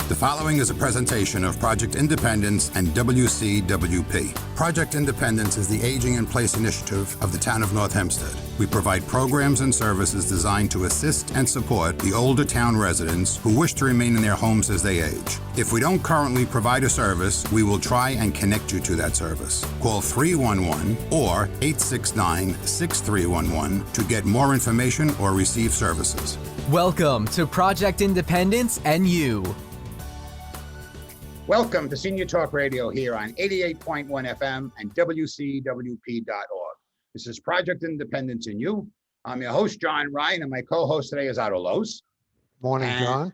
The following is a presentation of Project Independence and WCWP. Project Independence is the Aging in Place initiative of the town of North Hempstead. We provide programs and services designed to assist and support the older town residents who wish to remain in their homes as they age. If we don't currently provide a service, we will try and connect you to that service. Call 311 or 869-6311 to get more information or receive services. Welcome to Project Independence and You. Welcome to Senior Talk Radio here on 88.1 FM and WCWP.org. This is Project Independence and You. I'm your host, John Ryan, and my co-host today is Otto Los. Morning, John.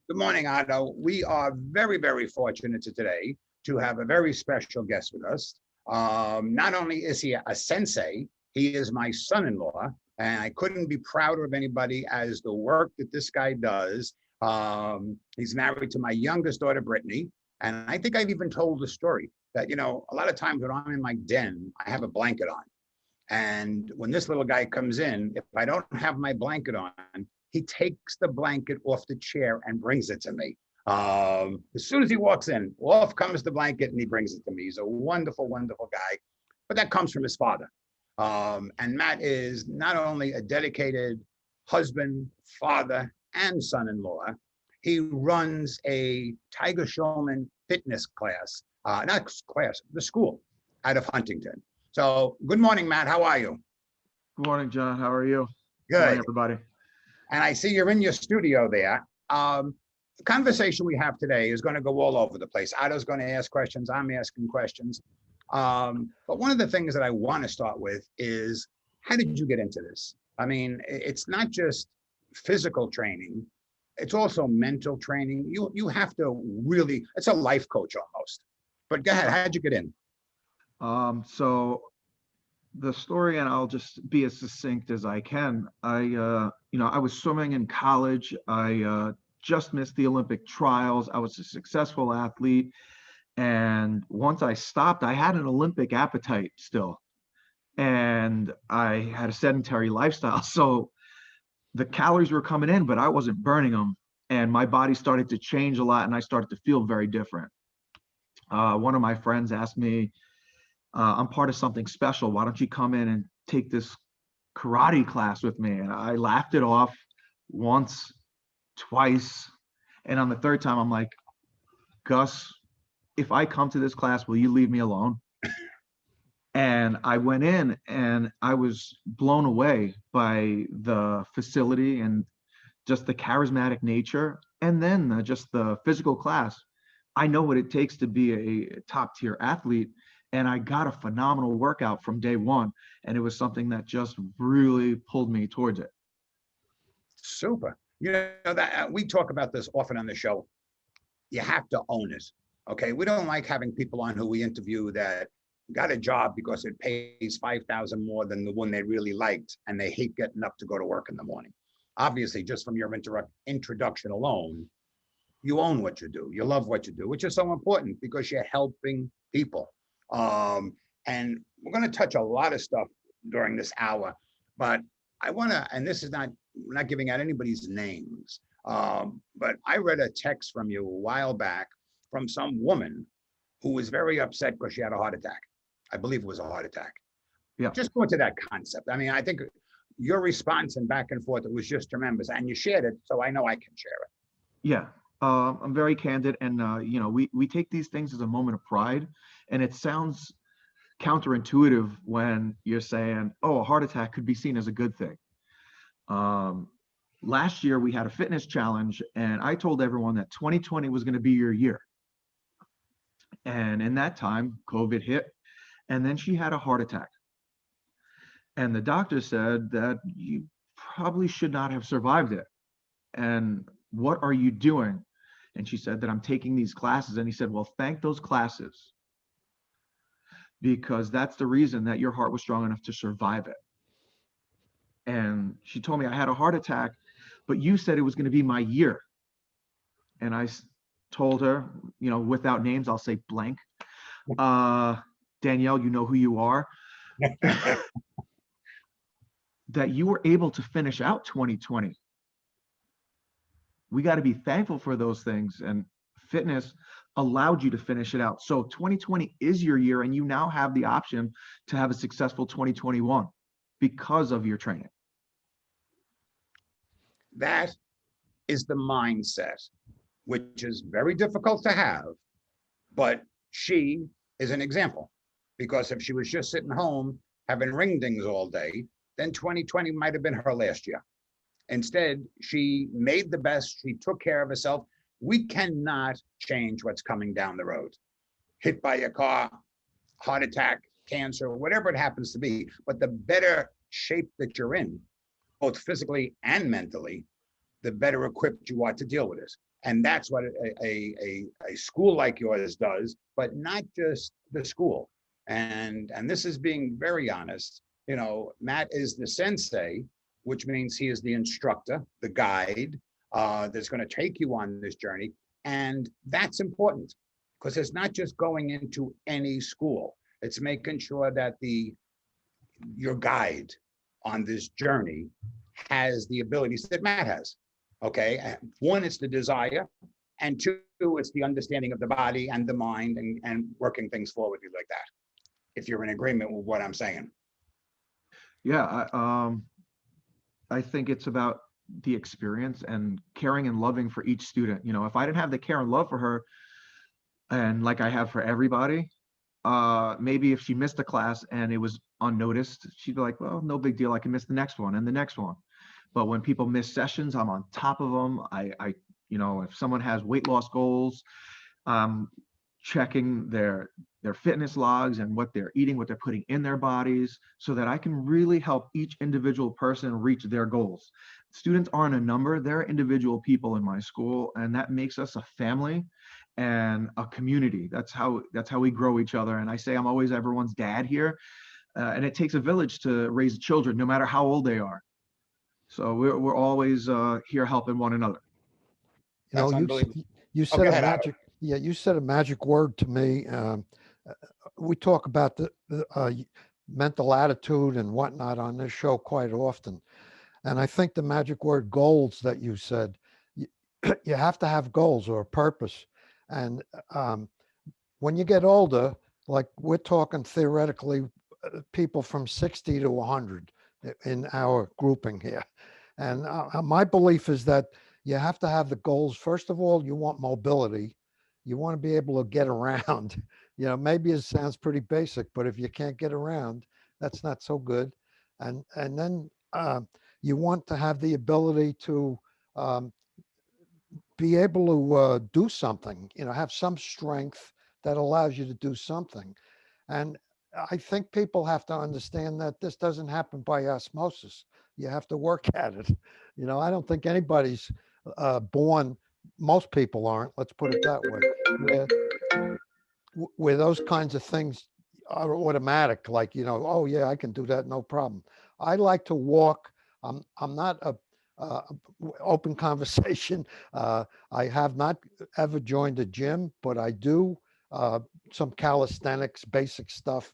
Good morning, Otto. We are very, very fortunate today to have a very special guest with us. Not only is he a sensei, he is my son-in-law, and I couldn't be prouder of anybody as the work that this guy does. He's married to my youngest daughter, Brittany. And I think I've even told the story that, a lot of times when I'm in my den, I have a blanket on. And when this little guy comes in, if I don't have my blanket on, he takes the blanket off the chair and brings it to me. As soon as he walks in, off comes the blanket and he brings it to me. He's a wonderful, wonderful guy. But that comes from his father. And Matt is not only a dedicated husband, father, and son-in-law. He runs a Tiger Showman fitness class, the school out of Huntington. So good morning, Matt. How are you? Good morning, John. How are you? Good. Good morning, everybody. And I see you're in your studio there. The conversation we have today is going to go all over the place. Otto's going to ask questions. I'm asking questions. But one of the things that I want to start with is, how did you get into this? I mean, it's not just physical training. It's also mental training. You have to really, it's a life coach almost. But go ahead, how'd you get in? So the story, and I'll just be as succinct as I can. I was swimming in college. I just missed the Olympic trials. I was a successful athlete. And once I stopped, I had an Olympic appetite still. And I had a sedentary lifestyle. So the calories were coming in, but I wasn't burning them. And my body started to change a lot, and I started to feel very different. One of my friends asked me, I'm part of something special. Why don't you come in and take this karate class with me? And I laughed it off once, twice. And on the third time, I'm like, Gus, if I come to this class, will you leave me alone? And I went in and I was blown away by the facility and just the charismatic nature. And then just the physical class. I know what it takes to be a top tier athlete. And I got a phenomenal workout from day one. And it was something that just really pulled me towards it. Super. That we talk about this often on the show. You have to own it. Okay. We don't like having people on who we interview that got a job because it pays $5,000 more than the one they really liked, and they hate getting up to go to work in the morning. Obviously, just from your introduction alone, you own what you do. You love what you do, which is so important because you're helping people. And we're going to touch a lot of stuff during this hour, but I want to, and this is we're not giving out anybody's names, but I read a text from you a while back from some woman who was very upset because she had a heart attack. I believe it was a heart attack. Yeah. Just go into that concept. I mean, I think your response and back and forth, it was just tremendous, and you shared it, so I know I can share it. Yeah, I'm very candid, and we take these things as a moment of pride, and it sounds counterintuitive when you're saying, oh, a heart attack could be seen as a good thing. Last year we had a fitness challenge, and I told everyone that 2020 was going to be your year. And in that time, COVID hit, and then she had a heart attack. And the doctor said that you probably should not have survived it. And what are you doing? And she said that I'm taking these classes. And he said, well, thank those classes, because that's the reason that your heart was strong enough to survive it. And she told me, I had a heart attack, but you said it was going to be my year. And I told her, without names, I'll say blank. Danielle, you know who you are. That you were able to finish out 2020. We got to be thankful for those things. And fitness allowed you to finish it out. So 2020 is your year, and you now have the option to have a successful 2021 because of your training. That is the mindset, which is very difficult to have, but she is an example, because if she was just sitting home having ring dings all day, then 2020 might have been her last year. Instead, she made the best. She took care of herself. We cannot change what's coming down the road. Hit by a car, heart attack, cancer, whatever it happens to be. But the better shape that you're in, both physically and mentally, the better equipped you are to deal with it. And that's what a school like yours does, but not just the school. And this is being very honest. You know, Matt is the sensei, which means he is the instructor, the guide, that's going to take you on this journey. And that's important, because it's not just going into any school. It's making sure that your guide on this journey has the abilities that Matt has. Okay, one, it's the desire, and two, it's the understanding of the body and the mind, and working things forward like that. If you're in agreement with what I'm saying. Yeah, I think it's about the experience and caring and loving for each student. You know, if I didn't have the care and love for her, and like I have for everybody, maybe if she missed a class and it was unnoticed, she'd be like, well, no big deal, I can miss the next one and the next one. But when people miss sessions, I'm on top of them. You know, if someone has weight loss goals, checking their fitness logs and what they're eating, what they're putting in their bodies, so that I can really help each individual person reach their goals. Students aren't a number, they're individual people in my school, and that makes us a family and a community. That's how we grow each other. And I say I'm always everyone's dad here, and it takes a village to raise children, no matter how old they are. So we're always here helping one another. You know, you said a magic, yeah, you said a magic word to me. We talk about the mental attitude and whatnot on this show quite often. And I think the magic word goals that you said, you have to have goals or a purpose. And when you get older, like we're talking theoretically, people from 60 to 100 in our grouping here. And my belief is that you have to have the goals. First of all, you want mobility. You want to be able to get around. You know, maybe it sounds pretty basic, but if you can't get around, that's not so good. And then you want to have the ability to be able to do something, you know, have some strength that allows you to do something. And I think people have to understand that this doesn't happen by osmosis. You have to work at it. You know, I don't think anybody's born, most people aren't, let's put it that way, where those kinds of things are automatic, like, you know, oh yeah, I can do that, no problem. I like to walk. I'm not a open conversation. I have not ever joined a gym, but I do some calisthenics, basic stuff.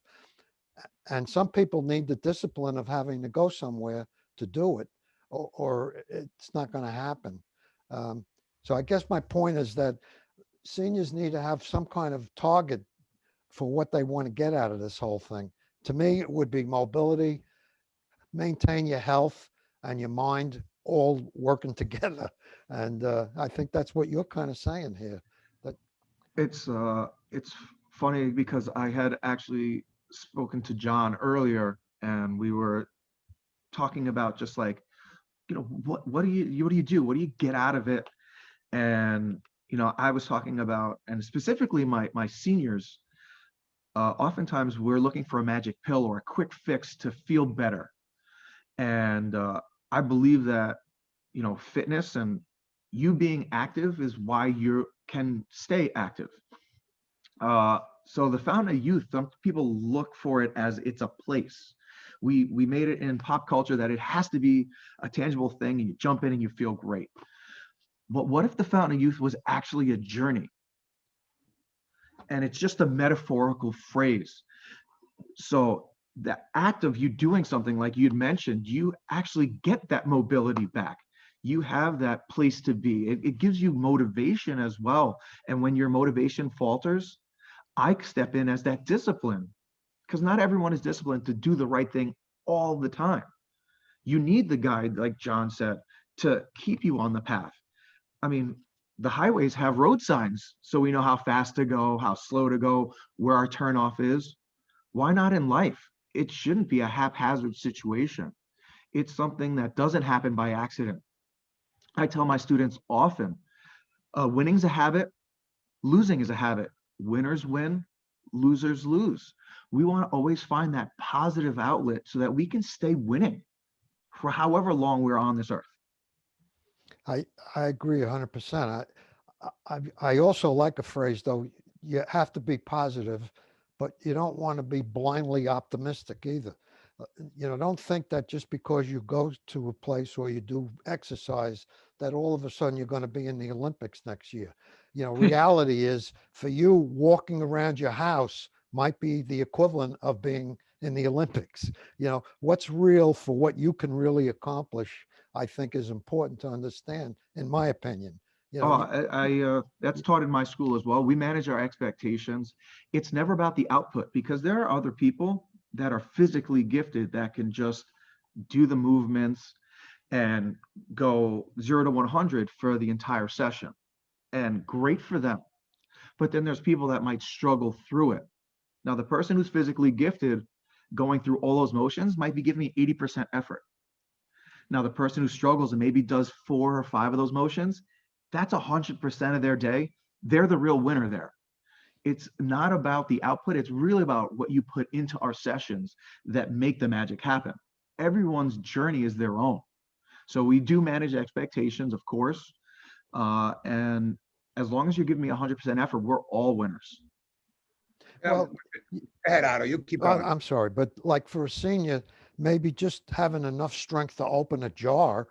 And some people need the discipline of having to go somewhere to do it, or it's not going to happen. So I guess my point is that seniors need to have some kind of target for what they want to get out of this whole thing. To me, it would be mobility, maintain your health and your mind all working together. And I think that's what you're kind of saying here. That It's funny because I had actually spoken to John earlier, and we were talking about just like, you know, what do you do? What do you get out of it? And you know, I was talking about, and specifically my seniors, oftentimes we're looking for a magic pill or a quick fix to feel better. And I believe that, you know, fitness and you being active is why you can stay active. So the Fountain of Youth, some people look for it as it's a place. We made it in pop culture that it has to be a tangible thing and you jump in and you feel great. But what if the Fountain of Youth was actually a journey? And it's just a metaphorical phrase. So the act of you doing something like you'd mentioned, you actually get that mobility back. you have that place to be. It gives you motivation as well. And when your motivation falters, I step in as that discipline, because not everyone is disciplined to do the right thing all the time. You need the guide, like John said, to keep you on the path. I mean, the highways have road signs, so we know how fast to go, how slow to go, where our turnoff is. Why not in life? It shouldn't be a haphazard situation. It's something that doesn't happen by accident. I tell my students often, winning's a habit, losing is a habit. Winners win, losers lose. We want to always find that positive outlet so that we can stay winning for however long we're on this earth. I agree 100%. I also like a phrase though, you have to be positive, but you don't want to be blindly optimistic either. Don't think that just because you go to a place or you do exercise, that all of a sudden you're going to be in the Olympics next year. Reality is for you, walking around your house might be the equivalent of being in the Olympics. What's real for what you can really accomplish, I think is important to understand, in my opinion. That's taught in my school as well. We manage our expectations. It's never about the output, because there are other people that are physically gifted that can just do the movements and go 0 to 100 for the entire session. And great for them. But then there's people that might struggle through it. Now, the person who's physically gifted going through all those motions might be giving me 80% effort. Now, the person who struggles and maybe does 4 or 5 of those motions, that's 100% of their day. They're the real winner there. It's not about the output. It's really about what you put into our sessions that make the magic happen. Everyone's journey is their own. So we do manage expectations, of course. And as long as you give me 100% effort, we're all winners. Well, Go ahead, Otto, you keep going. I'm sorry, but like for a senior, maybe just having enough strength to open a jar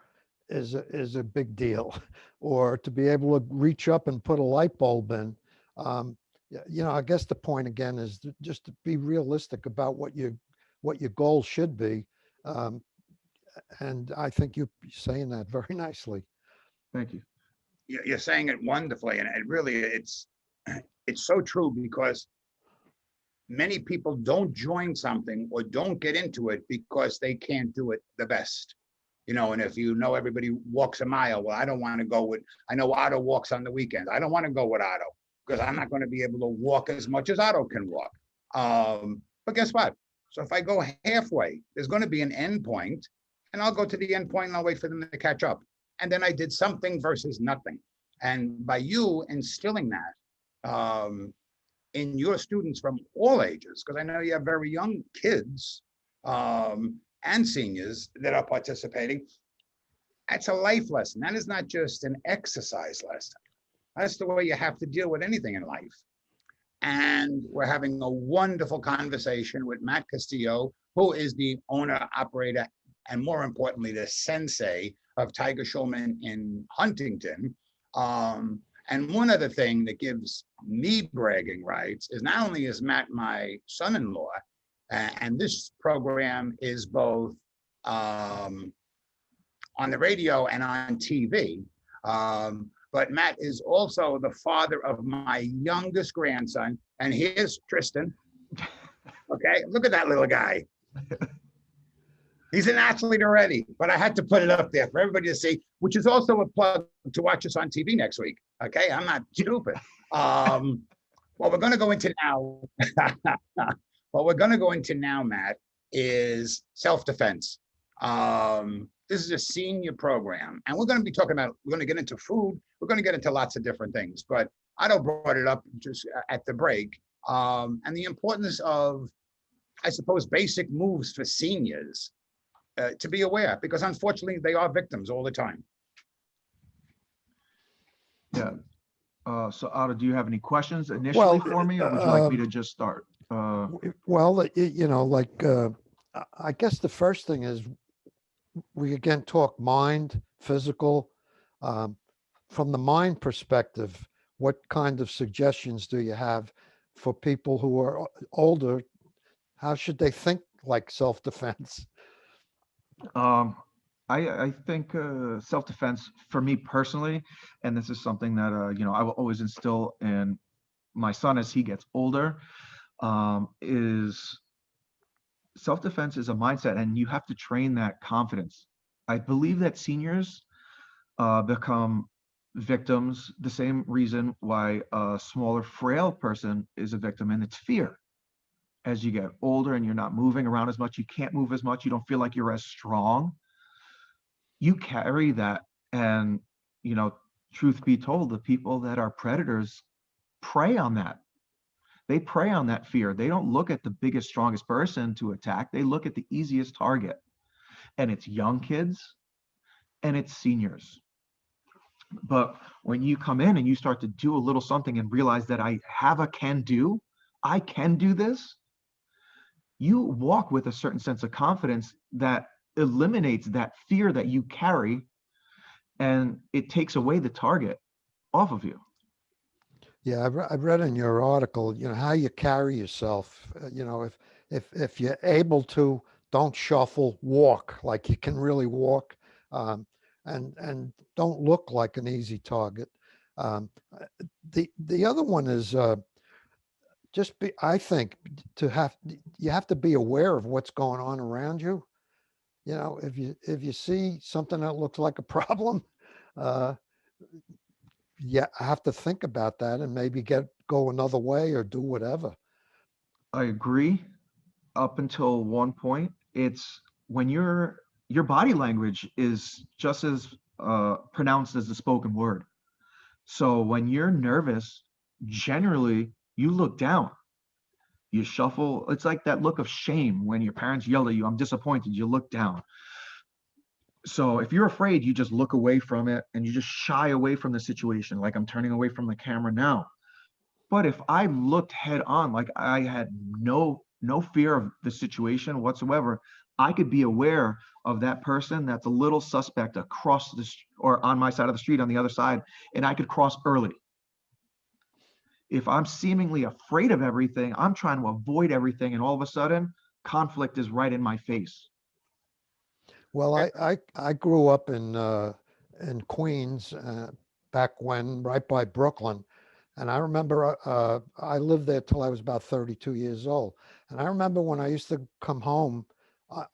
is a big deal, or to be able to reach up and put a light bulb in. I guess the point again is just to be realistic about what your goal should be. And I think you're saying that very nicely. Thank you. You're saying it wonderfully, and it's so true, because many people don't join something or don't get into it because they can't do it the best. And if everybody walks a mile, well, I don't want to go I know Otto walks on the weekends. I don't want to go with Otto because I'm not going to be able to walk as much as Otto can walk. But guess what? So if I go halfway, there's going to be an end point, and I'll go to the end point and I'll wait for them to catch up. And then I did something versus nothing. And by you instilling that in your students from all ages, because I know you have very young kids and seniors that are participating, that's a life lesson. That is not just an exercise lesson. That's the way you have to deal with anything in life. And we're having a wonderful conversation with Matt Castillo, who is the owner, operator, and more importantly, the sensei of Tiger Schulman in Huntington. And one other thing that gives me bragging rights is not only is Matt my son-in-law, and this program is both on the radio and on TV, but Matt is also the father of my youngest grandson. And here's Tristan. Okay, look at that little guy. He's an athlete already, but I had to put it up there for everybody to see, which is also a plug to watch us on TV next week. Okay, I'm not stupid. What we're going to go into now, Matt, is self-defense. This is a senior program, and we're going to be talking about, we're going to get into food, we're going to get into lots of different things, but Otto brought it up just at the break, and the importance of, I suppose, basic moves for seniors to be aware, because unfortunately they are victims all the time. Yeah. So Otto, do you have any questions initially for me, or would you like me to just start? Well, I guess the first thing is we again talk mind, physical. From the mind perspective, what kind of suggestions do you have for people who are older? How should they think like self-defense? I think self-defense for me personally, and this is something that I will always instill in my son as he gets older, is self-defense is a mindset, and you have to train that confidence. I believe that seniors become victims the same reason why a smaller, frail person is a victim, and it's fear. As you get older and you're not moving around as much, you can't move as much, you don't feel like you're as strong, you carry that. And, you know, truth be told, the people that are predators prey on that. They prey on that fear. They don't look at the biggest, strongest person to attack. They look at the easiest target. And it's young kids and it's seniors. But when you come in and you start to do a little something and realize that I have a can do, I can do this, you walk with a certain sense of confidence that eliminates that fear that you carry, and it takes away the target off of you. Yeah, I've read in your article, how you carry yourself. If you're able to, don't shuffle, walk like you can really walk, and don't look like an easy target. Um, the other one is just be. I think you have to be aware of what's going on around you. If you see something that looks like a problem, uh, yeah, I have to think about that and maybe go another way or do whatever. I agree up until one point. It's when your body language is just as pronounced as the spoken word. So when you're nervous, generally you look down, you shuffle. It's like that look of shame when your parents yell at you, I'm disappointed, you look down. So if you're afraid, you just look away from it and you just shy away from the situation, like I'm turning away from the camera now. But if I looked head on, like I had no fear of the situation whatsoever, I could be aware of that person that's a little suspect across or on my side of the street on the other side, and I could cross early. If I'm seemingly afraid of everything, I'm trying to avoid everything, and all of a sudden, conflict is right in my face. Well, I grew up in Queens back when, right by Brooklyn, and I remember I lived there till I was about 32 years old. And I remember when I used to come home uh,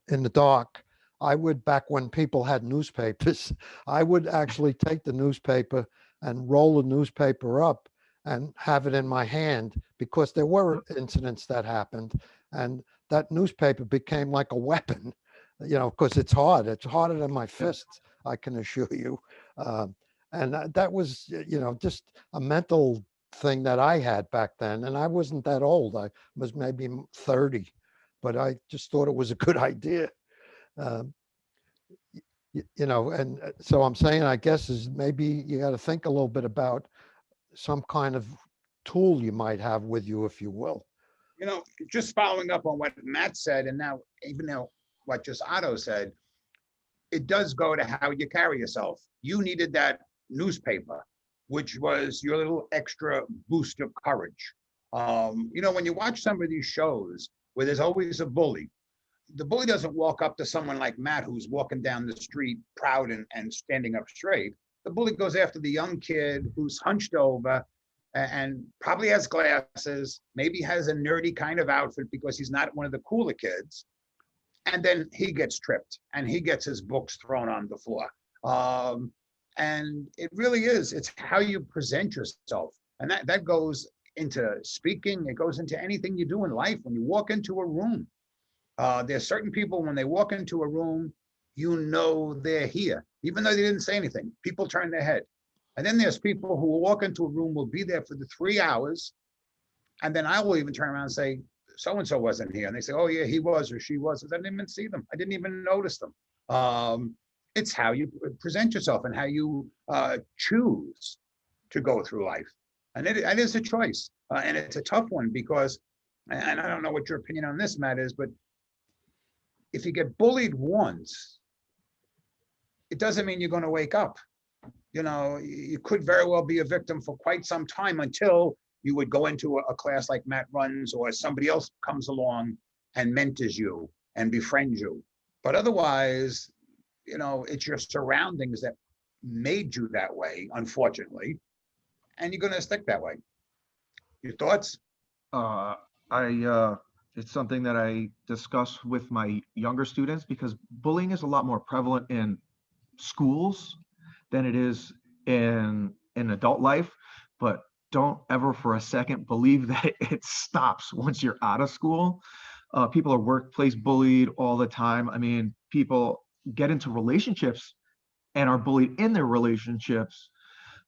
in the dark, I would, back when people had newspapers, I would actually take the newspaper and roll the newspaper up and have it in my hand because there were incidents that happened, and that newspaper became like a weapon, because it's hard. It's harder than my fists, I can assure you. Um, and that was, just a mental thing that I had back then. And I wasn't that old. I was maybe 30, but I just thought it was a good idea. Um, and so I'm saying, I guess, is maybe you got to think a little bit about some kind of tool you might have with you, if you will. Just following up on what Matt said, and now even though what just Otto said, it does go to how you carry yourself. You needed that newspaper, which was your little extra boost of courage. When you watch some of these shows where there's always a bully, the bully doesn't walk up to someone like Matt who's walking down the street proud and standing up straight. The bully goes after the young kid who's hunched over and probably has glasses, maybe has a nerdy kind of outfit because he's not one of the cooler kids. And then he gets tripped and he gets his books thrown on the floor. And it really is, it's how you present yourself. And that goes into speaking, it goes into anything you do in life. When you walk into a room, there's certain people, when they walk into a room, they're here, even though they didn't say anything. People turn their head. And then there's people who will walk into a room, will be there for the 3 hours. And then I will even turn around and say, so-and-so wasn't here. And they say, oh yeah, he was or she was. I didn't even see them. I didn't even notice them. It's how you present yourself and how you choose to go through life. And it is a choice. And it's a tough one because, and I don't know what your opinion on this, Matt, is, but if you get bullied once, it doesn't mean you're going to wake up. You could very well be a victim for quite some time until you would go into a class like Matt runs, or somebody else comes along and mentors you and befriends you. But otherwise, it's your surroundings that made you that way, unfortunately, and you're going to stick that way. Your thoughts? Uh, it's something that I discuss with my younger students because bullying is a lot more prevalent in schools than it is in adult life. But don't ever for a second believe that it stops once you're out of school. People are workplace bullied all the time. I mean, people get into relationships and are bullied in their relationships.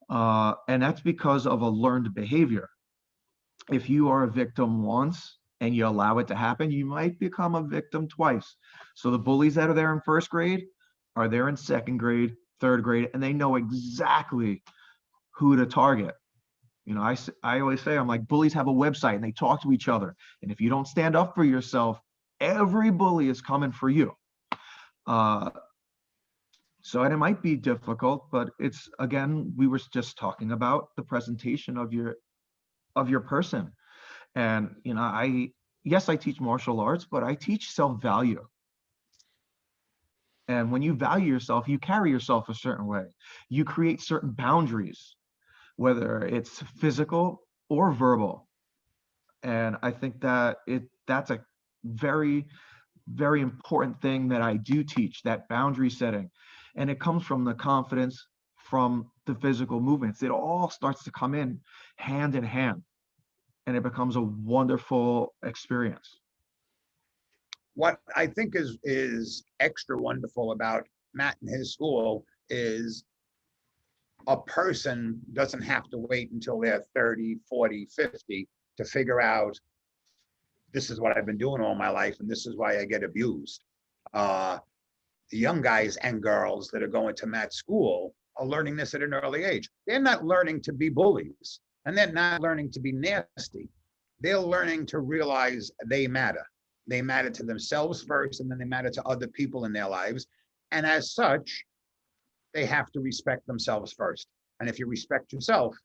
And that's because of a learned behavior. If you are a victim once and you allow it to happen, you might become a victim twice. So the bullies that are there in first grade are there in second grade, third grade, and they know exactly who to target. I always say, I'm like, bullies have a website and they talk to each other. And if you don't stand up for yourself, every bully is coming for you. And it might be difficult, but it's, again, we were just talking about the presentation of your person. And, yes, I teach martial arts, but I teach self-value. And when you value yourself, you carry yourself a certain way. You create certain boundaries, whether it's physical or verbal. And I think that's a very, very important thing that I do teach, that boundary setting. And it comes from the confidence, from the physical movements. It all starts to come in hand, and it becomes a wonderful experience. What I think is extra wonderful about Matt and his school is a person doesn't have to wait until they're 30, 40, 50 to figure out, this is what I've been doing all my life and this is why I get abused. The young guys and girls that are going to Matt's school are learning this at an early age. They're not learning to be bullies, and they're not learning to be nasty. They're learning to realize they matter. They matter to themselves first, and then they matter to other people in their lives. And as such, they have to respect themselves first. And if you respect yourself,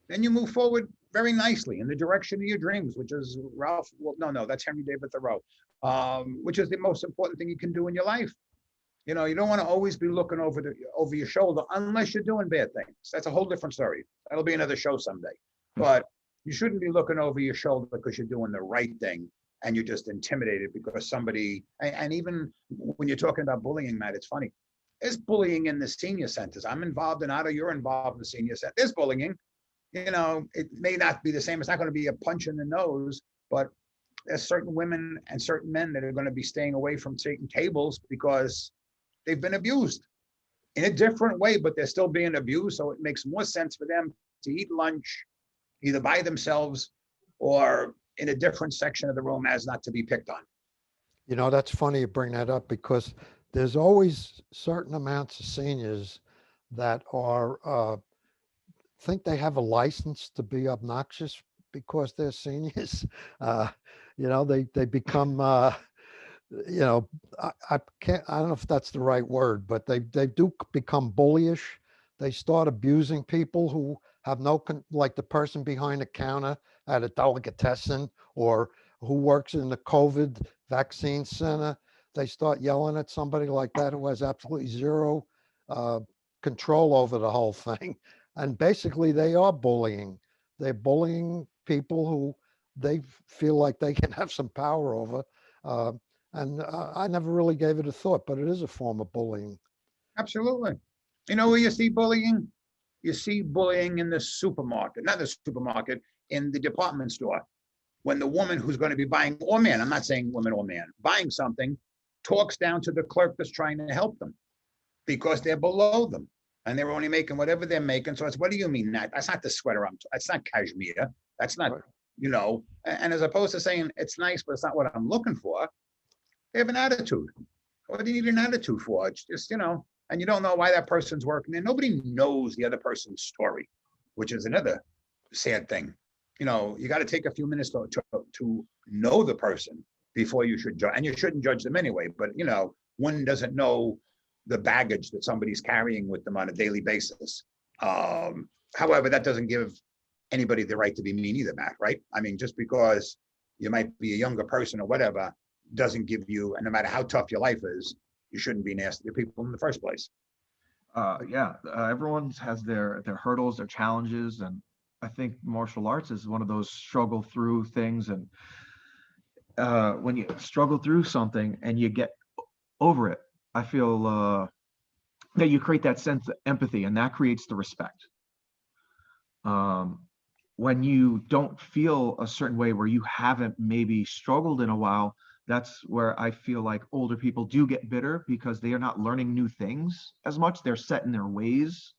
then you move forward very nicely in the direction of your dreams, which is Ralph. Well, no, that's Henry David Thoreau, which is the most important thing you can do in your life. You don't want to always be looking over your shoulder unless you're doing bad things. That's a whole different story. That'll be another show someday. But you shouldn't be looking over your shoulder because you're doing the right thing and you're just intimidated because somebody, and even when you're talking about bullying, Matt, it's funny. There's bullying in the senior centers. I'm involved in Otto, you're involved in the senior center. There's bullying. It may not be the same. It's not going to be a punch in the nose, but there's certain women and certain men that are going to be staying away from certain tables because they've been abused in a different way, but they're still being abused. So it makes more sense for them to eat lunch either by themselves or in a different section of the room as not to be picked on. That's funny you bring that up because there's always certain amounts of seniors that are think they have a license to be obnoxious because they're seniors. They become I don't know if that's the right word, but they do become bullyish. They start abusing people who have like the person behind the counter at a delicatessen or who works in the COVID vaccine center. They start yelling at somebody like that who has absolutely zero control over the whole thing. And basically they are bullying. They're bullying people who they feel like they can have some power over. And I never really gave it a thought, but it is a form of bullying. Absolutely. Where you see bullying? You see bullying in the supermarket, not the supermarket, in the department store. When the woman who's going to be buying, or man, I'm not saying woman or man, buying something, talks down to the clerk that's trying to help them because they're below them and they're only making whatever they're making. So it's, what do you mean that? That's not the sweater. That's not cashmere. That's not, right. And as opposed to saying it's nice, but it's not what I'm looking for. They have an attitude. What do you need an attitude for? It's just, and you don't know why that person's working there. Nobody knows the other person's story, which is another sad thing. You got to take a few minutes to know the person before you should judge. And you shouldn't judge them anyway. But, one doesn't know the baggage that somebody's carrying with them on a daily basis. However, that doesn't give anybody the right to be mean either, Matt, right? I mean, just because you might be a younger person or whatever, doesn't give you, and no matter how tough your life is, you shouldn't be nasty to people in the first place. Everyone has their hurdles, their challenges, and I think martial arts is one of those struggle through things. And when you struggle through something and you get over it, I feel that you create that sense of empathy, and that creates the respect. When you don't feel a certain way, where you haven't maybe struggled in a while, that's where I feel like older people do get bitter, because they are not learning new things as much. They're set in their ways,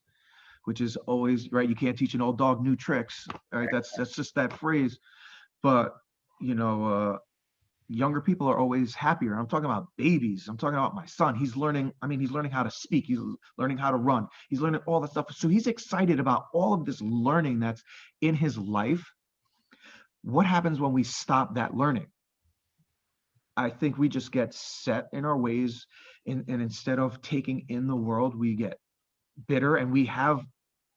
which is always right. You can't teach an old dog new tricks, right? That's just that phrase. But younger people are always happier. I'm talking about babies. I'm talking about my son. He's learning how to speak. He's learning how to run. He's learning all that stuff. So he's excited about all of this learning that's in his life. What happens when we stop that learning? I think we just get set in our ways, and instead of taking in the world, we get bitter, and we have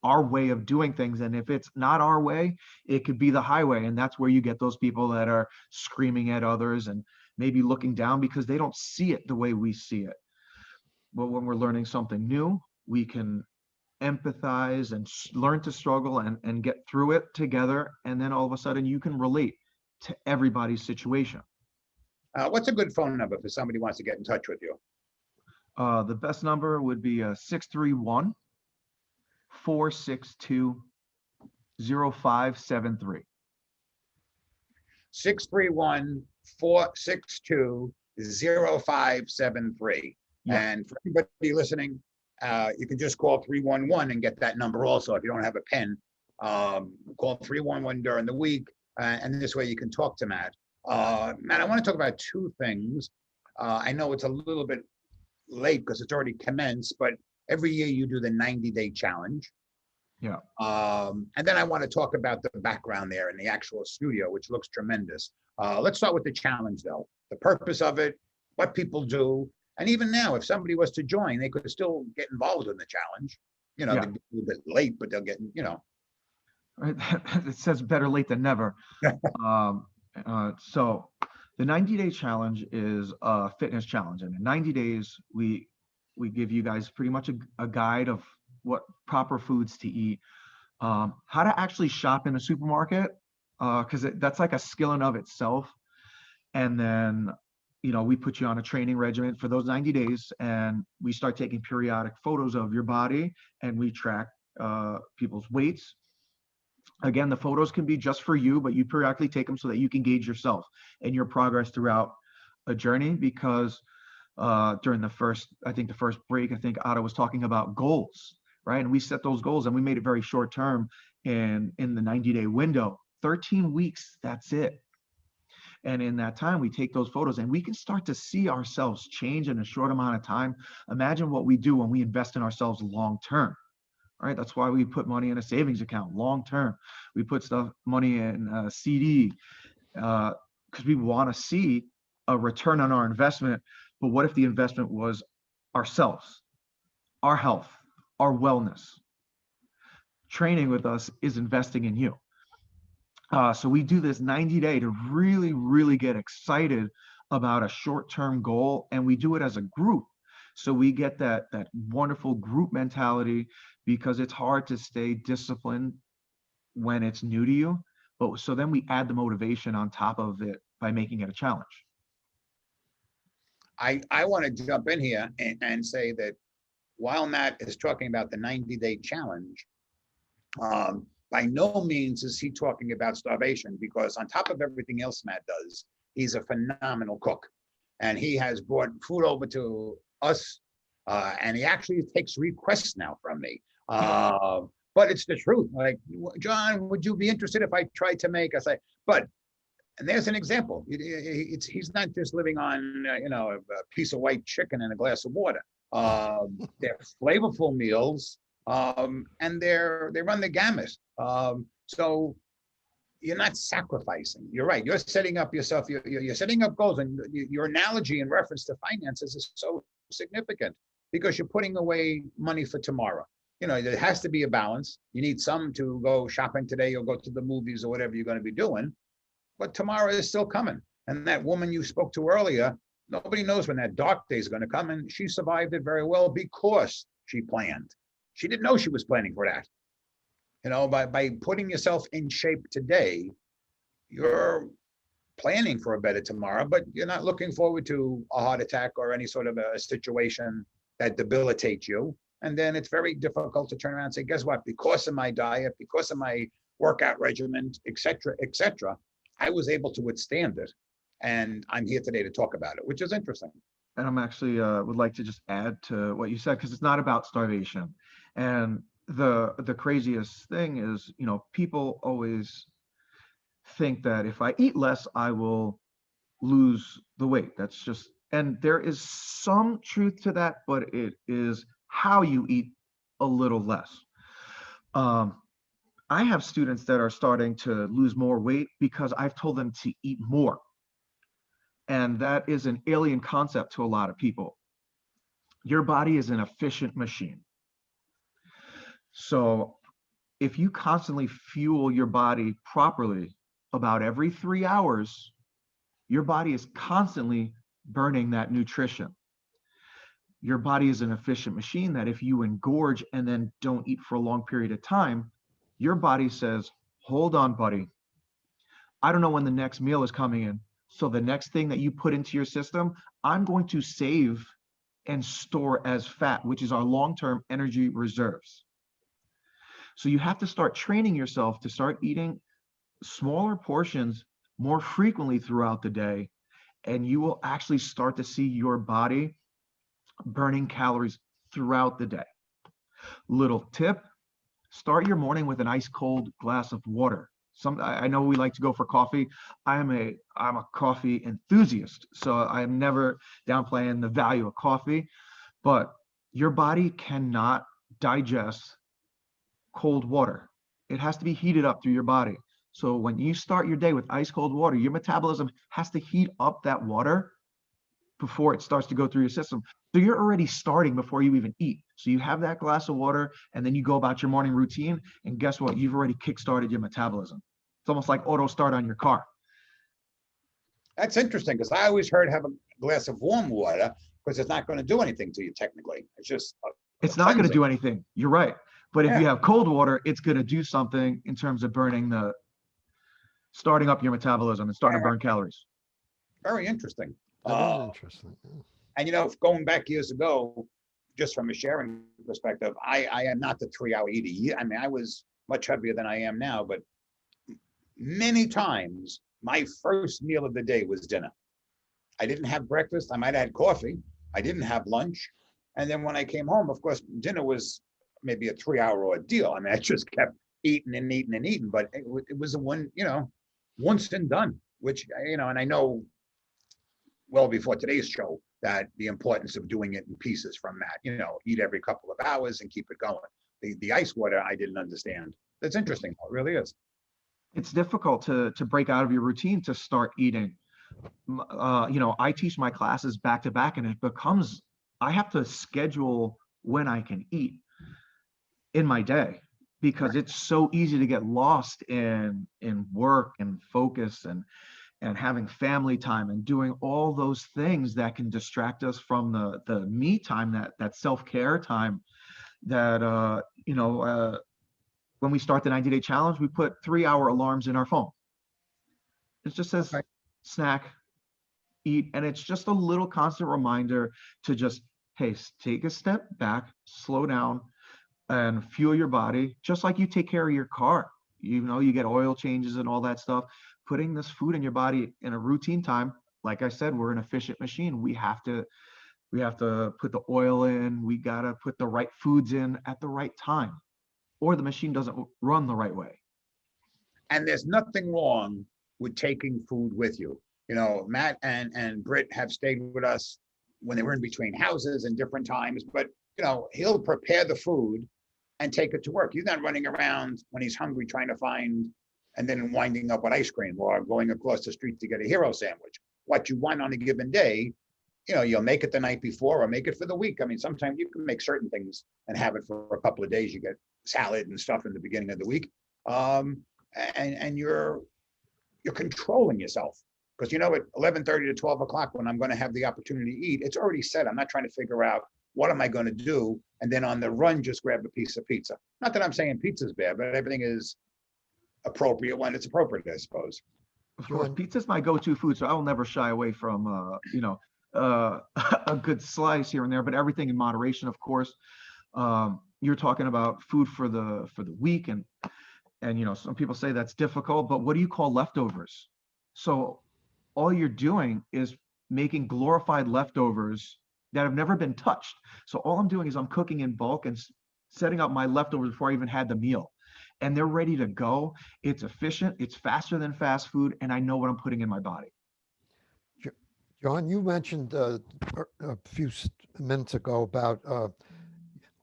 our way of doing things. And if it's not our way, it could be the highway. And that's where you get those people that are screaming at others and maybe looking down because they don't see it the way we see it. But when we're learning something new, we can empathize and learn to struggle and get through it together. And then all of a sudden you can relate to everybody's situation. What's a good phone number for somebody who wants to get in touch with you? The best number would be 631-462-0573. 631-462-0573. Yeah. And for anybody listening, you can just call 311 and get that number also. If you don't have a pen, call 311 during the week, and this way you can talk to Matt. Matt, I want to talk about two things. I know it's a little bit late because it's already commenced, but every year you do the 90-day challenge. Yeah. And then I want to talk about the background there in the actual studio, which looks tremendous. Let's start with the challenge, though. The purpose of it, what people do, and even now, if somebody was to join, they could still get involved in the challenge. You know, Yeah. they'll be a little bit late, but they'll get, Right. It says better late than never. So the 90-day challenge is a fitness challenge. And in 90 days, we give you guys pretty much a guide of what proper foods to eat, how to actually shop in a supermarket, because that's like a skill in of itself. And then, we put you on a training regimen for those 90 days, and we start taking periodic photos of your body, and we track people's weights. Again, the photos can be just for you, but you periodically take them so that you can gauge yourself and your progress throughout a journey. Because during the first break, I think Otto was talking about goals, right? And we set those goals, and we made it very short term. And in the 90-day window, 13 weeks, that's it. And in that time, we take those photos, and we can start to see ourselves change in a short amount of time. Imagine what we do when we invest in ourselves long term. Right, that's why we put money in a savings account long term. We put money in a CD because we want to see a return on our investment. But what if the investment was ourselves, our health, our wellness? Training with us is investing in you. So we do this 90-day to really, really get excited about a short-term goal, and we do it as a group. So we get that wonderful group mentality, because it's hard to stay disciplined when it's new to you. But so then we add the motivation on top of it by making it a challenge. I want to jump in here and say that while Matt is talking about the 90-day challenge, by no means is he talking about starvation, because on top of everything else Matt does, he's a phenomenal cook. And he has brought food over to us, and he actually takes requests now from me. But it's the truth. Like, John, would you be interested if I tried to make? I say, and there's an example. He's not just living on, a piece of white chicken and a glass of water. They're flavorful meals, and they run the gamut. So you're not sacrificing. You're right. You're setting up yourself. You're setting up goals, and your analogy in reference to finances is so significant, because you're putting away money for tomorrow. There has to be a balance. You need some to go shopping today, or go to the movies, or whatever you're going to be doing. But tomorrow is still coming. And that woman you spoke to earlier, Nobody knows when that dark day is going to come, and she survived it very well because she planned. She didn't know she was planning for that. By putting yourself in shape today, you're planning for a better tomorrow, but you're not looking forward to a heart attack or any sort of a situation that debilitates you. And then it's very difficult to turn around and say, guess what? Because of my diet, because of my workout regimen, et cetera, I was able to withstand it. And I'm here today to talk about it, which is interesting. And I'm actually would like to just add to what you said, because it's not about starvation. And the craziest thing is, people always think that if I eat less, I will lose the weight. That's just, and there is some truth to that, but it is how you eat a little less. I have students that are starting to lose more weight because I've told them to eat more. And that is an alien concept to a lot of people. Your body is an efficient machine. So if you constantly fuel your body properly, about every 3 hours, your body is constantly burning that nutrition. Your body is an efficient machine that if you engorge and then don't eat for a long period of time, your body says, hold on, buddy. I don't know when the next meal is coming in. So the next thing that you put into your system, I'm going to save and store as fat, which is our long-term energy reserves. So you have to start training yourself to start eating smaller portions more frequently throughout the day, and you will actually start to see your body burning calories throughout the day. Little tip, start your morning with an ice cold glass of water. I know we like to go for coffee. I'm a coffee enthusiast, so I'm never downplaying the value of coffee, but your body cannot digest cold water. It has to be heated up through your body. So when you start your day with ice cold water, your metabolism has to heat up that water before it starts to go through your system. So you're already starting before you even eat. So you have that glass of water and then you go about your morning routine, and guess what? You've already kickstarted your metabolism. It's almost like auto start on your car. That's interesting, because I always heard have a glass of warm water because it's not going to do anything to you technically. It's just it's not going to do anything. You're right. But if you have cold water, it's going to do something in terms of starting up your metabolism and starting to burn calories. Very interesting. That is interesting. And going back years ago, just from a sharing perspective, I am not the 3-hour eater. I mean, I was much heavier than I am now, but many times my first meal of the day was dinner. I didn't have breakfast. I might have had coffee. I didn't have lunch. And then when I came home, of course, dinner was maybe a 3-hour ordeal. I mean, I just kept eating and eating and eating, but it was a once and done, which, and I know well before today's show that the importance of doing it in pieces from that, eat every couple of hours and keep it going. The ice water, I didn't understand. That's interesting. It really is. It's difficult to break out of your routine to start eating. I teach my classes back to back, and it becomes, I have to schedule when I can eat in my day, because it's so easy to get lost in work and focus and having family time and doing all those things that can distract us from the me time, that self-care time that when we start the 90-day challenge, we put 3-hour alarms in our phone. It just says snack, eat, and it's just a little constant reminder to just, hey, take a step back, slow down, and fuel your body, just like you take care of your car. You get oil changes and all that stuff. Putting this food in your body in a routine time, like I said, we're an efficient machine. We have to put the oil in. We got to put the right foods in at the right time, or the machine doesn't run the right way. And there's nothing wrong with taking food with you. Matt and Britt have stayed with us when they were in between houses and different times, but he'll prepare the food and take it to work. He's not running around when he's hungry trying to find and then winding up with ice cream or going across the street to get a hero sandwich. What you want on a given day, you'll make it the night before or make it for the week. I mean, sometimes you can make certain things and have it for a couple of days. You get salad and stuff in the beginning of the week. And you're controlling yourself. Because you know, at 11:30 to 12 o'clock, when I'm going to have the opportunity to eat, it's already set. I'm not trying to figure out what am I going to do, and then on the run, just grab a piece of pizza. Not that I'm saying pizza's bad, but everything is appropriate when it's appropriate, I suppose. Of course, John, pizza's my go-to food, so I will never shy away from, a good slice here and there, but everything in moderation, of course. You're talking about food for the week, and some people say that's difficult, but what do you call leftovers? So all you're doing is making glorified leftovers that have never been touched. So all I'm doing is I'm cooking in bulk and setting up my leftovers before I even had the meal. And they're ready to go. It's efficient, it's faster than fast food, and I know what I'm putting in my body. John, you mentioned a few minutes ago about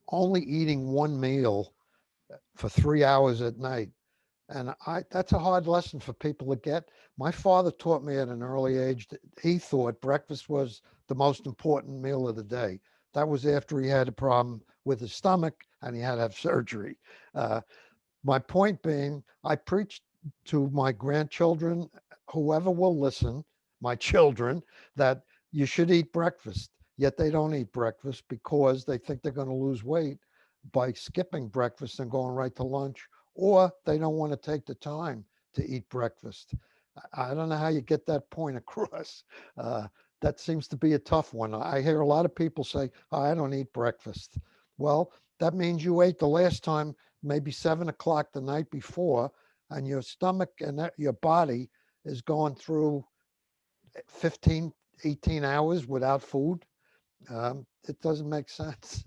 only eating one meal for 3 hours at night. And that's a hard lesson for people to get. My father taught me at an early age that he thought breakfast was the most important meal of the day. That was after he had a problem with his stomach and he had to have surgery. My point being, I preach to my grandchildren, whoever will listen, my children, that you should eat breakfast. Yet they don't eat breakfast because they think they're going to lose weight by skipping breakfast and going right to lunch, or they don't want to take the time to eat breakfast. I don't know how you get that point across. That seems to be a tough one. I hear a lot of people say, oh, I don't eat breakfast. Well, that means you ate the last time, maybe 7 o'clock the night before, and your stomach and your body is going through 15, 18 hours without food. It doesn't make sense.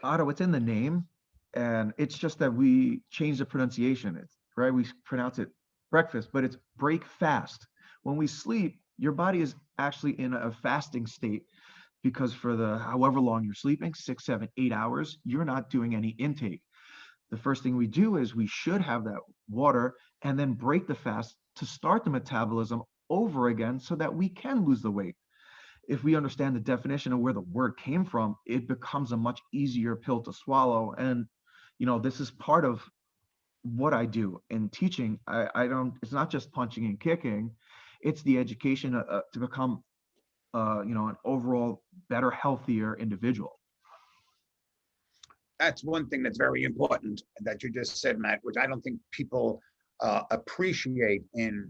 Otto, it's in the name, and it's just that we change the pronunciation. It's right. We pronounce it breakfast, but it's break fast. When we sleep, your body is actually in a fasting state because for the however long you're sleeping, 6, 7, 8 hours, you're not doing any intake. The first thing we do is we should have that water and then break the fast to start the metabolism over again so that we can lose the weight. If we understand the definition of where the word came from, it becomes a much easier pill to swallow. And, this is part of what I do in teaching. I don't, it's not just punching and kicking, it's the education to become, an overall better, healthier individual. That's one thing that's very important that you just said, Matt, which I don't think people appreciate in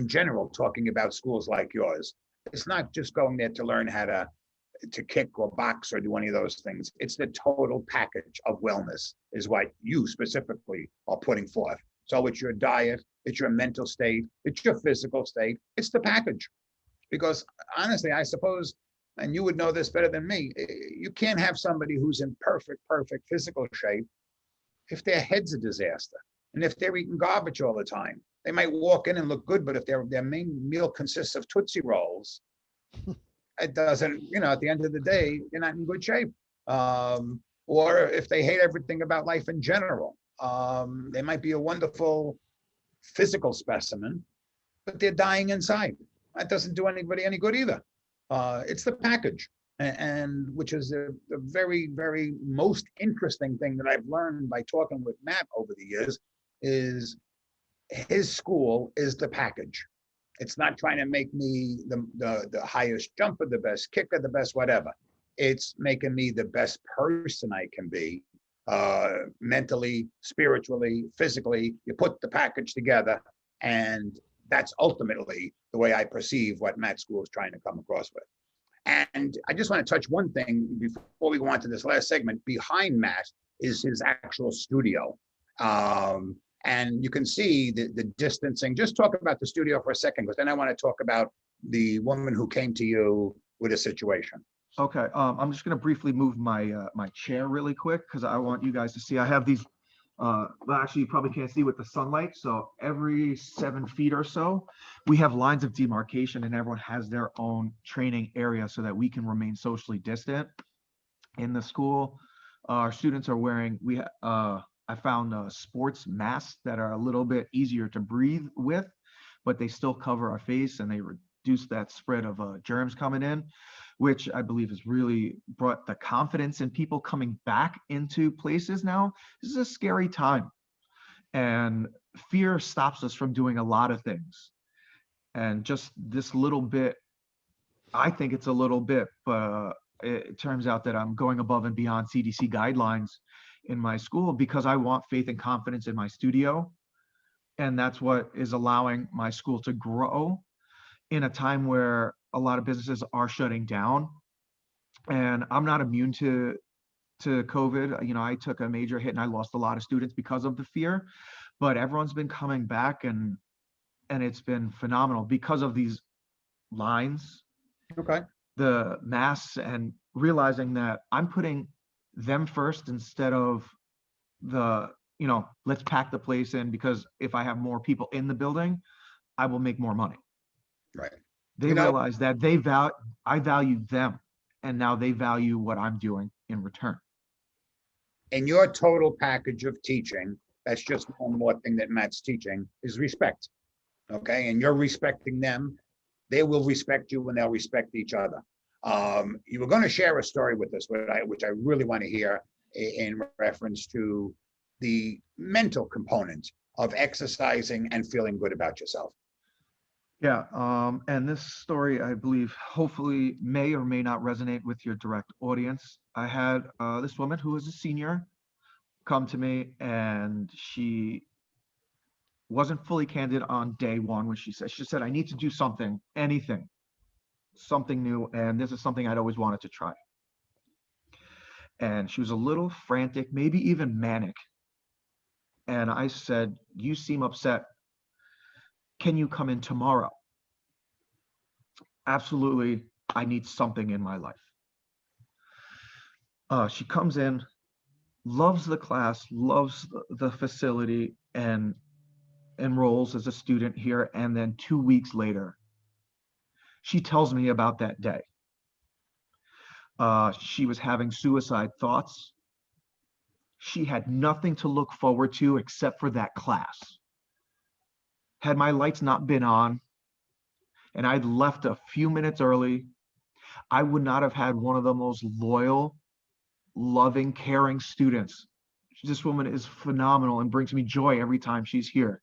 general, talking about schools like yours. It's not just going there to learn how to kick or box or do any of those things. It's the total package of wellness is what you specifically are putting forth. So it's your diet, it's your mental state, it's your physical state, it's the package. Because honestly, I suppose, and you would know this better than me, you can't have somebody who's in perfect physical shape if their head's a disaster. And if they're eating garbage all the time, they might walk in and look good, but if their main meal consists of Tootsie Rolls, it doesn't, at the end of the day, you're not in good shape. Or if they hate everything about life in general, they might be a wonderful physical specimen, but they're dying inside. That doesn't do anybody any good either. It's the package, and which is the very, very most interesting thing that I've learned by talking with Matt over the years is his school is the package. It's not trying to make me the highest jumper, the best kicker, the best whatever. It's making me the best person I can be, mentally, spiritually, physically. You put the package together, and that's ultimately the way I perceive what Matt School is trying to come across with. And I just want to touch one thing before we go on to this last segment. Behind Matt is his actual studio. And you can see the distancing. Just talk about the studio for a second, because then I want to talk about the woman who came to you with a situation. Okay, I'm just going to briefly move my my chair really quick because I want you guys to see. I have these. Well, actually, you probably can't see with the sunlight. So every 7 feet or so, we have lines of demarcation, and everyone has their own training area so that we can remain socially distant. In the school, our students are wearing. I found sports masks that are a little bit easier to breathe with, but they still cover our face and they reduce that spread of germs coming in, which I believe has really brought the confidence in people coming back into places now. This is a scary time, and fear stops us from doing a lot of things. And just this little bit, I think it's a little bit, but it turns out that I'm going above and beyond CDC guidelines in my school because I want faith and confidence in my studio. And that's what is allowing my school to grow in a time where a lot of businesses are shutting down. And I'm not immune to COVID. You know, I took a major hit and I lost a lot of students because of the fear, but everyone's been coming back, and it's been phenomenal because of these lines, Okay. the masks, and realizing that I'm putting them first instead of the, you know, let's pack the place in, because if I have more people in the building, I will make more money. Right. They You know, realize that I value them, and now they value what I'm doing in return. in your total package of teaching, that's just one more thing that Matt's teaching is respect. Okay. And you're respecting them. They will respect you and they'll respect each other. You were going to share a story with us, which I really want to hear in reference to the mental component of exercising and feeling good about yourself. Yeah, and this story, I believe, hopefully may or may not resonate with your direct audience. I had this woman who was a senior come to me, and she wasn't fully candid on day one when she said, I need to do something, anything, something new, and this is something I'd always wanted to try. And she was a little frantic, maybe even manic. And I said, you seem upset. Can you come in tomorrow? Absolutely, I need something in my life. She comes in, loves the class, loves the facility, and enrolls as a student here. And then 2 weeks later, she tells me about that day. She was having suicide thoughts. She had nothing to look forward to except for that class. Had my lights not been on and I'd left a few minutes early, I would not have had one of the most loyal, loving, caring students. This woman is phenomenal and brings me joy every time she's here.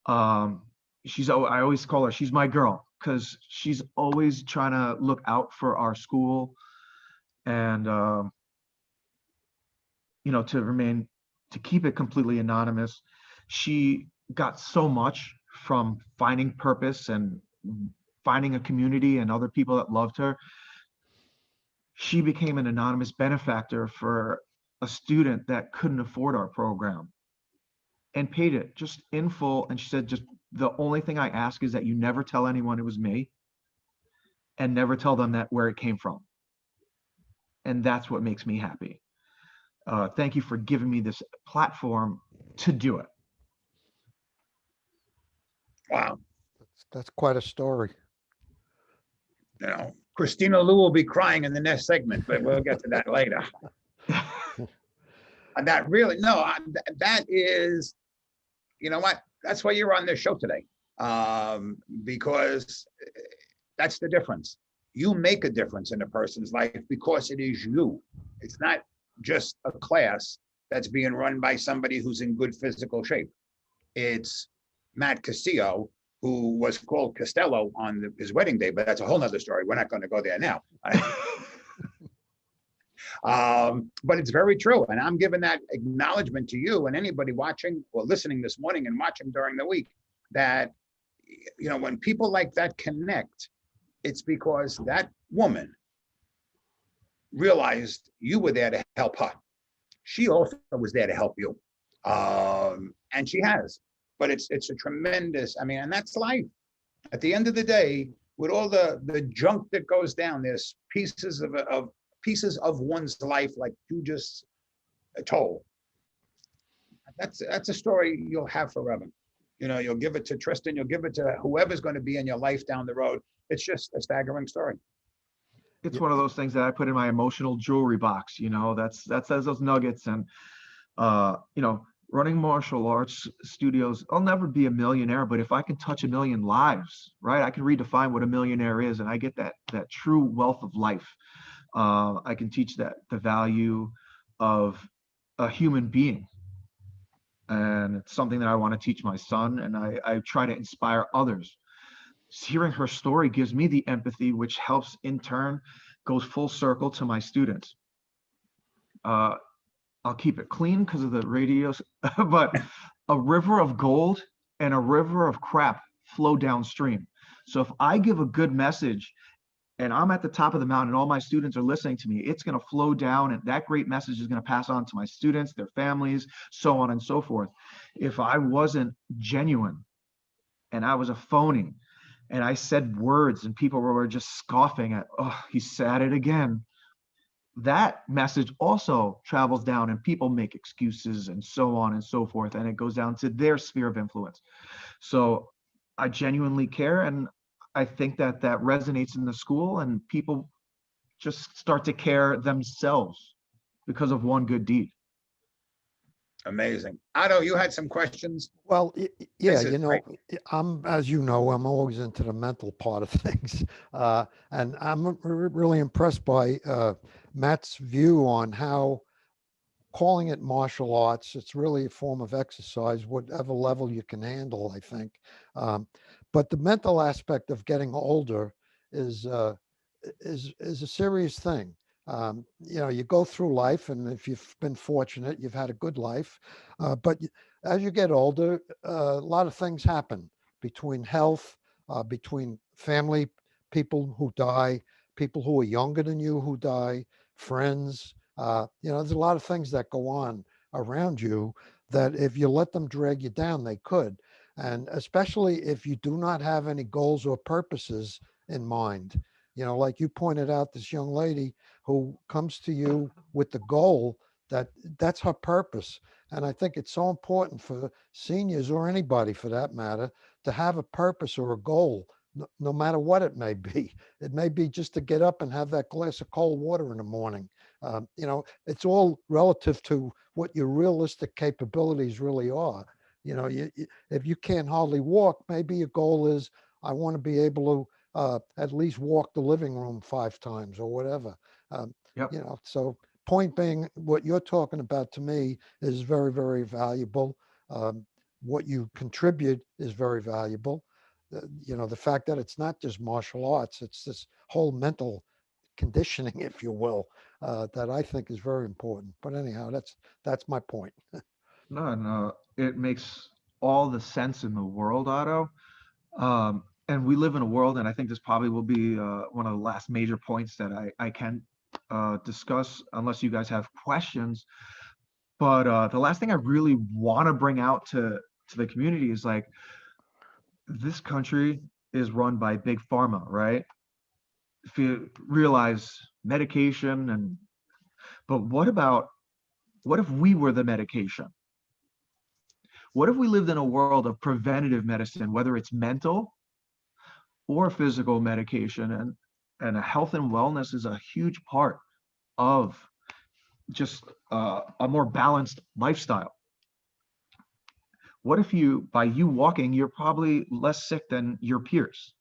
I always call her, she's my girl, because she's always trying to look out for our school and, to keep it completely anonymous. She got so much from finding purpose and finding a community and other people that loved her. She became an anonymous benefactor for a student that couldn't afford our program and paid it just in full. And she said, just the only thing I ask is that you never tell anyone it was me and never tell them that where it came from. And that's what makes me happy. Thank you for giving me this platform to do it. Wow. That's quite a story. You know, Christina Lou will be crying in the next segment, but we'll get to that later. And that really, no, that is, you know what? That's why you're on this show today. Because that's the difference. You make a difference in a person's life because it is you. It's not just a class that's being run by somebody who's in good physical shape. It's Matt Castillo, who was called Castillo on his wedding day, but that's a whole nother story. We're not going to go there now. But it's very true. And I'm giving that acknowledgement to you and anybody watching or listening this morning and watching during the week that, you know, when people like that connect, it's because that woman realized you were there to help her. She also was there to help you. And she has, but it's a tremendous, I mean, and that's life. At the end of the day, with all the junk that goes down, there's pieces of one's life, like you just told. That's a story you'll have forever. You know, you'll give it to Tristan, you'll give it to whoever's going to be in your life down the road. It's just a staggering story. It's one of those things that I put in my emotional jewelry box, you know, that's those nuggets. And, running martial arts studios, I'll never be a millionaire, but if I can touch 1 million lives, right, I can redefine what a millionaire is. And I get that true wealth of life. I can teach that the value of a human being. And it's something that I want to teach my son. And I try to inspire others hearing her story gives me the empathy, which helps in turn goes full circle to my students. I'll keep it clean because of the radios, but a river of gold and a river of crap flow downstream. So if I give a good message and I'm at the top of the mountain and all my students are listening to me, it's going to flow down, and that great message is going to pass on to my students, their families, so on and so forth. If I wasn't genuine and I was a phony and I said words and people were just scoffing at, oh, he said it again, that message also travels down and people make excuses and so on and so forth, and it goes down to their sphere of influence. So I genuinely care, and I think that that resonates in the school, and people just start to care themselves because of one good deed. Amazing. Otto, you had some questions? Well, yeah, This is great. as you know, I'm always into the mental part of things. And I'm really impressed by Matt's view on how calling it martial arts, it's really a form of exercise, whatever level you can handle, I think. But the mental aspect of getting older is is a serious thing. You go through life, and if you've been fortunate, you've had a good life. But as you get older, a lot of things happen between health, between family, people who die, people who are younger than you who die, friends. There's a lot of things that go on around you that if you let them drag you down, they could. And especially if you do not have any goals or purposes in mind. Like you pointed out, this young lady who comes to you with the goal that's her purpose. And I think it's so important for seniors, or anybody for that matter, to have a purpose or a goal, no matter what it may be. It may be just to get up and have that glass of cold water in the morning. It's all relative to what your realistic capabilities really are. If you can't hardly walk, maybe your goal is, I want to be able to at least walk the living room 5 times or whatever. Yep. So point being, what you're talking about to me is very, very valuable. What you contribute is very valuable. The fact that it's not just martial arts, it's this whole mental conditioning, if you will, that I think is very important. But anyhow, that's my point. No, it makes all the sense in the world, Otto. And we live in a world, and I think this probably will be one of the last major points that I can discuss, unless you guys have questions. But the last thing I really want to bring out to the community is, like, this country is run by big pharma, right? If you realize medication, but what if we were the medication? What if we lived in a world of preventative medicine, whether it's mental or physical medication, and health and wellness is a huge part of just a more balanced lifestyle. What if by you walking, you're probably less sick than your peers?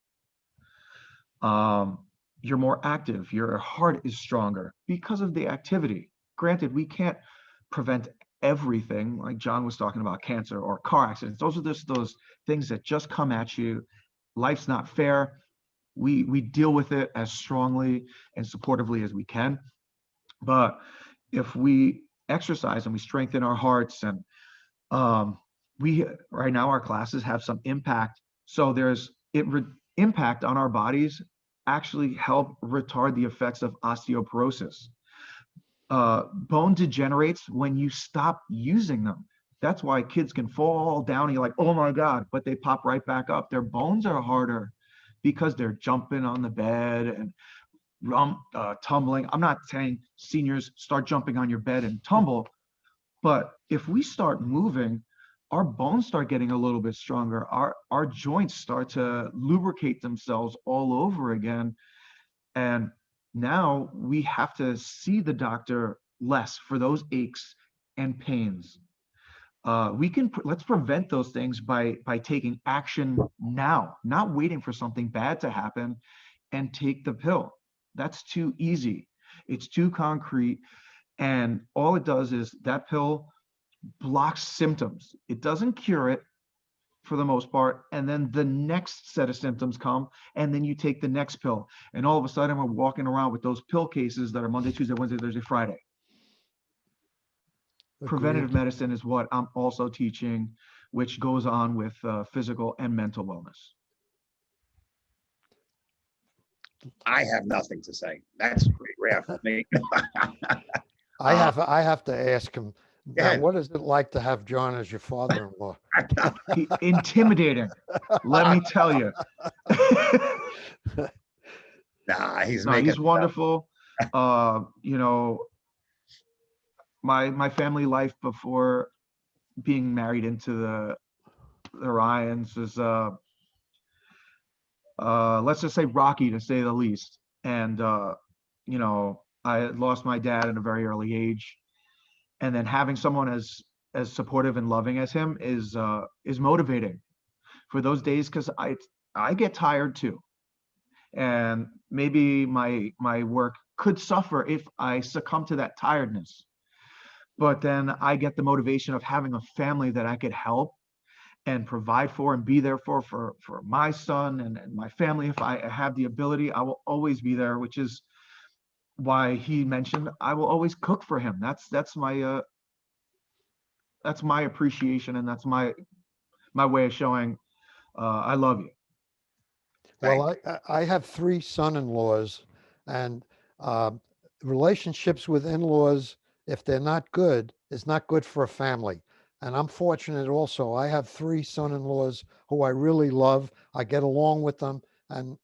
You're more active, your heart is stronger because of the activity. Granted, we can't prevent everything, like John was talking about, cancer or car accidents. Those are just those things that just come at you. Life's not fair. We deal with it as strongly and supportively as we can. But if we exercise and we strengthen our hearts, and we right now our classes have some impact. So there's impact on our bodies actually help retard the effects of osteoporosis. Bone degenerates when you stop using them. That's why kids can fall down and you're like, oh my God, but they pop right back up. Their bones are harder because they're jumping on the bed and tumbling. I'm not saying seniors start jumping on your bed and tumble, but if we start moving, our bones start getting a little bit stronger. Our joints start to lubricate themselves all over again. And now we have to see the doctor less for those aches and pains. Let's prevent those things by taking action now, not waiting for something bad to happen and take the pill. That's too easy. It's too concrete. And all it does is that pill blocks symptoms. It doesn't cure it. for the most part, and then the next set of symptoms come, and then you take the next pill, and all of a sudden we're walking around with those pill cases that are Monday, Tuesday, Wednesday, Thursday, Friday. Preventative Agreed. medicine is what I'm also teaching, which goes on with physical and mental wellness. I have nothing to say. That's pretty rare for me. I have to ask him, Go now, ahead. what is it like to have John as your father-in-law? Intimidating, let me tell you. Nah, he's No, making he's wonderful. You know, my family life before being married into the Ryans is let's just say rocky, to say the least. And you know, I had lost my dad at a very early age, and then having someone as supportive and loving as him is motivating for those days, because I get tired too, and maybe my work could suffer if I succumb to that tiredness. But then I get the motivation of having a family that I could help and provide for and be there for my son and my family. If I have the ability, I will always be there, which is why he mentioned I will always cook for him. That's my appreciation, and that's my way of showing I love you. Well, I have 3 son-in-laws, and relationships with in-laws, if they're not good, is not good for a family. And I'm fortunate also. I have 3 son-in-laws who I really love. I get along with them, and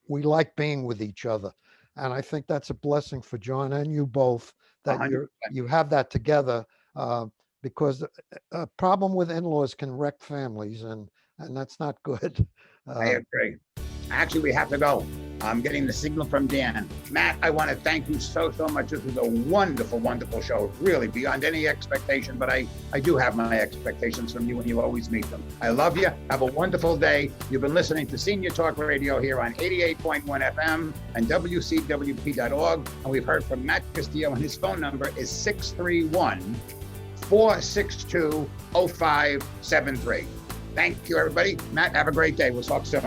we like being with each other. And I think that's a blessing for John and you both, that 100%. you have that together, because a problem with in-laws can wreck families, and that's not good. I agree. Actually, we have to go. I'm getting the signal from Dan. Matt, I want to thank you so much. This was a wonderful, wonderful show, really beyond any expectation, but I do have my expectations from you, and you always meet them. I love you. Have a wonderful day. You've been listening to Senior Talk Radio here on 88.1 FM and WCWP.org. And we've heard from Matt Castillo, and his phone number is 631-462-0573. Thank you, everybody. Matt, have a great day. We'll talk soon.